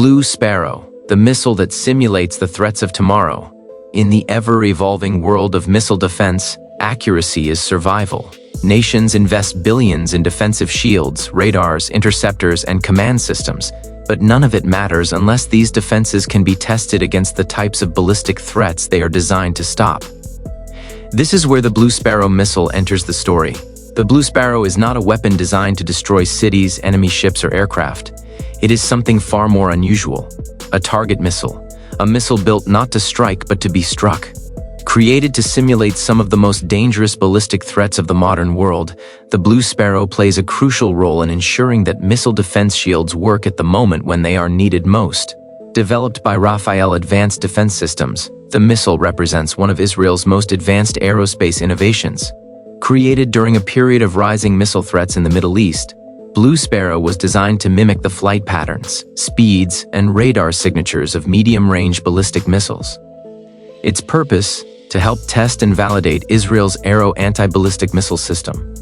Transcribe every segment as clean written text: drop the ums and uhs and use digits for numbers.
Blue Sparrow, the missile that simulates the threats of tomorrow. In the ever-evolving world of missile defense, accuracy is survival. Nations invest billions in defensive shields, radars, interceptors, and command systems, but none of it matters unless these defenses can be tested against the types of ballistic threats they are designed to stop. This is where the Blue Sparrow missile enters the story. The Blue Sparrow is not a weapon designed to destroy cities, enemy ships, or aircraft. It is something far more unusual. A target missile. A missile built not to strike but to be struck. Created to simulate some of the most dangerous ballistic threats of the modern world, the Blue Sparrow plays a crucial role in ensuring that missile defense shields work at the moment when they are needed most. Developed by Rafael Advanced Defense Systems, the missile represents one of Israel's most advanced aerospace innovations. Created during a period of rising missile threats in the Middle East, Blue Sparrow was designed to mimic the flight patterns, speeds, and radar signatures of medium-range ballistic missiles. Its purpose: to help test and validate Israel's Arrow anti-ballistic missile system.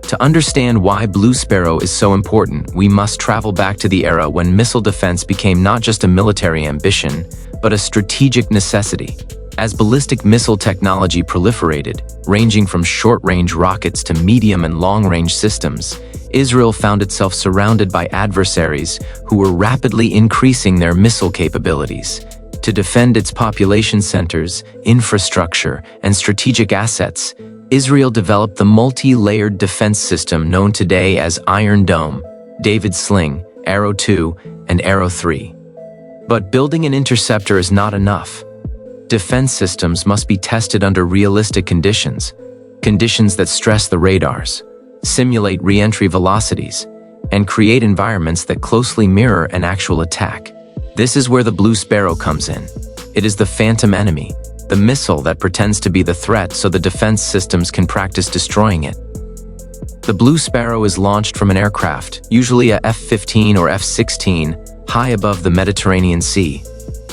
To understand why Blue Sparrow is so important, we must travel back to the era when missile defense became not just a military ambition, but a strategic necessity. As ballistic missile technology proliferated, ranging from short-range rockets to medium and long-range systems, Israel found itself surrounded by adversaries who were rapidly increasing their missile capabilities. To defend its population centers, infrastructure, and strategic assets, Israel developed the multi-layered defense system known today as Iron Dome, David's Sling, Arrow 2, and Arrow 3. But building an interceptor is not enough. Defense systems must be tested under realistic conditions that stress the radars, simulate reentry velocities, and create environments that closely mirror an actual attack. This is where the Blue Sparrow comes in. It is the phantom enemy, the missile that pretends to be the threat so the defense systems can practice destroying it. The Blue Sparrow is launched from an aircraft, usually a F-15 or F-16, high above the Mediterranean Sea.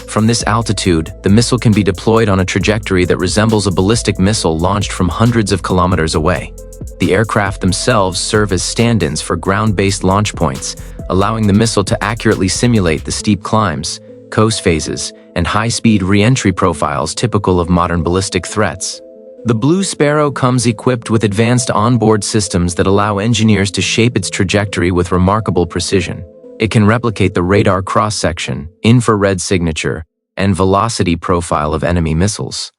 From this altitude, the missile can be deployed on a trajectory that resembles a ballistic missile launched from hundreds of kilometers away. The aircraft themselves serve as stand-ins for ground-based launch points, allowing the missile to accurately simulate the steep climbs, coast phases, and high-speed re-entry profiles typical of modern ballistic threats. The Blue Sparrow comes equipped with advanced onboard systems that allow engineers to shape its trajectory with remarkable precision. It can replicate the radar cross-section, infrared signature, and velocity profile of enemy missiles.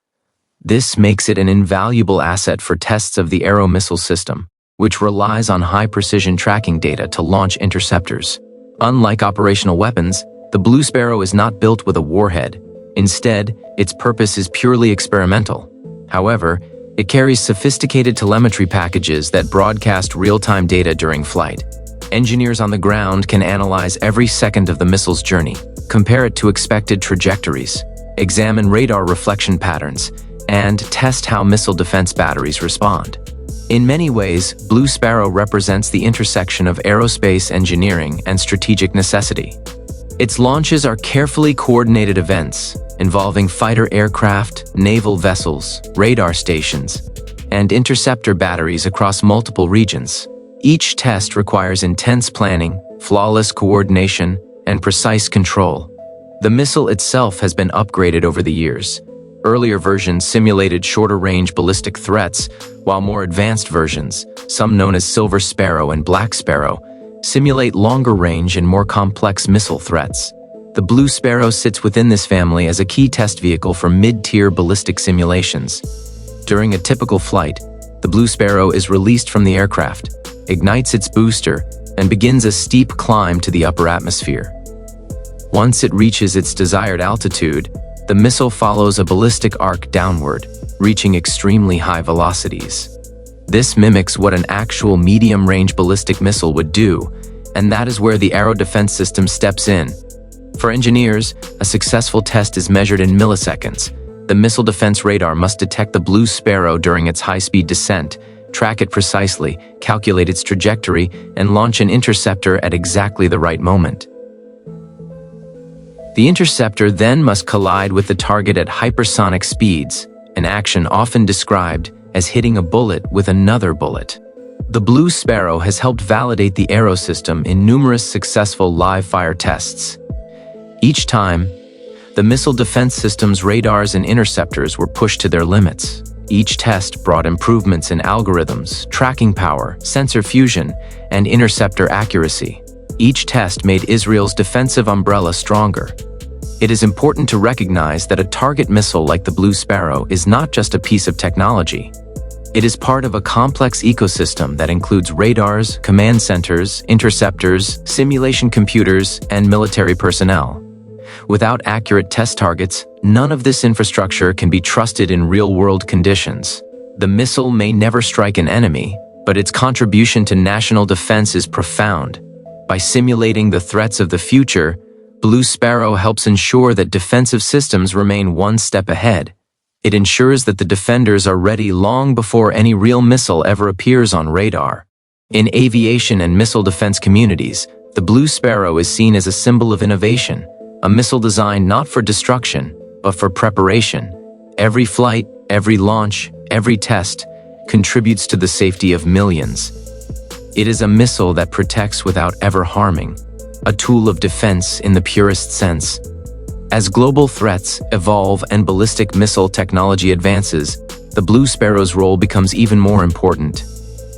This makes it an invaluable asset for tests of the Arrow missile system, which relies on high-precision tracking data to launch interceptors. Unlike operational weapons, the Blue Sparrow is not built with a warhead. Instead, its purpose is purely experimental. However, it carries sophisticated telemetry packages that broadcast real-time data during flight. Engineers on the ground can analyze every second of the missile's journey, compare it to expected trajectories, examine radar reflection patterns, and test how missile defense batteries respond. In many ways, Blue Sparrow represents the intersection of aerospace engineering and strategic necessity. Its launches are carefully coordinated events involving fighter aircraft, naval vessels, radar stations, and interceptor batteries across multiple regions. Each test requires intense planning, flawless coordination, and precise control. The missile itself has been upgraded over the years. Earlier versions simulated shorter-range ballistic threats, while more advanced versions, some known as Silver Sparrow and Black Sparrow, simulate longer-range and more complex missile threats. The Blue Sparrow sits within this family as a key test vehicle for mid-tier ballistic simulations. During a typical flight, the Blue Sparrow is released from the aircraft, ignites its booster, and begins a steep climb to the upper atmosphere. Once it reaches its desired altitude, the missile follows a ballistic arc downward, reaching extremely high velocities. This mimics what an actual medium-range ballistic missile would do, and that is where the Arrow defense system steps in. For engineers, a successful test is measured in milliseconds. The missile defense radar must detect the Blue Sparrow during its high-speed descent, track it precisely, calculate its trajectory, and launch an interceptor at exactly the right moment. The interceptor then must collide with the target at hypersonic speeds, an action often described as hitting a bullet with another bullet. The Blue Sparrow has helped validate the Arrow system in numerous successful live-fire tests. Each time, the missile defense system's radars and interceptors were pushed to their limits. Each test brought improvements in algorithms, tracking power, sensor fusion, and interceptor accuracy. Each test made Israel's defensive umbrella stronger. It is important to recognize that a target missile like the Blue Sparrow is not just a piece of technology. It is part of a complex ecosystem that includes radars, command centers, interceptors, simulation computers, and military personnel. Without accurate test targets, none of this infrastructure can be trusted in real-world conditions. The missile may never strike an enemy, but its contribution to national defense is profound. By simulating the threats of the future, Blue Sparrow helps ensure that defensive systems remain one step ahead. It ensures that the defenders are ready long before any real missile ever appears on radar. In aviation and missile defense communities, the Blue Sparrow is seen as a symbol of innovation, a missile designed not for destruction, but for preparation. Every flight, every launch, every test contributes to the safety of millions. It is a missile that protects without ever harming, a tool of defense in the purest sense. As global threats evolve and ballistic missile technology advances, the Blue Sparrow's role becomes even more important.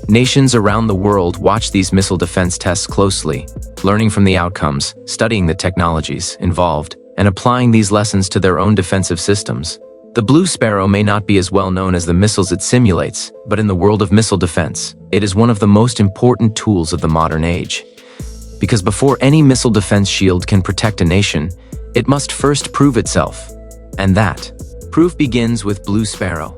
Nations around the world watch these missile defense tests closely, learning from the outcomes, studying the technologies involved, and applying these lessons to their own defensive systems. The Blue Sparrow may not be as well known as the missiles it simulates, but in the world of missile defense, it is one of the most important tools of the modern age. Because before any missile defense shield can protect a nation, it must first prove itself. And that proof begins with Blue Sparrow.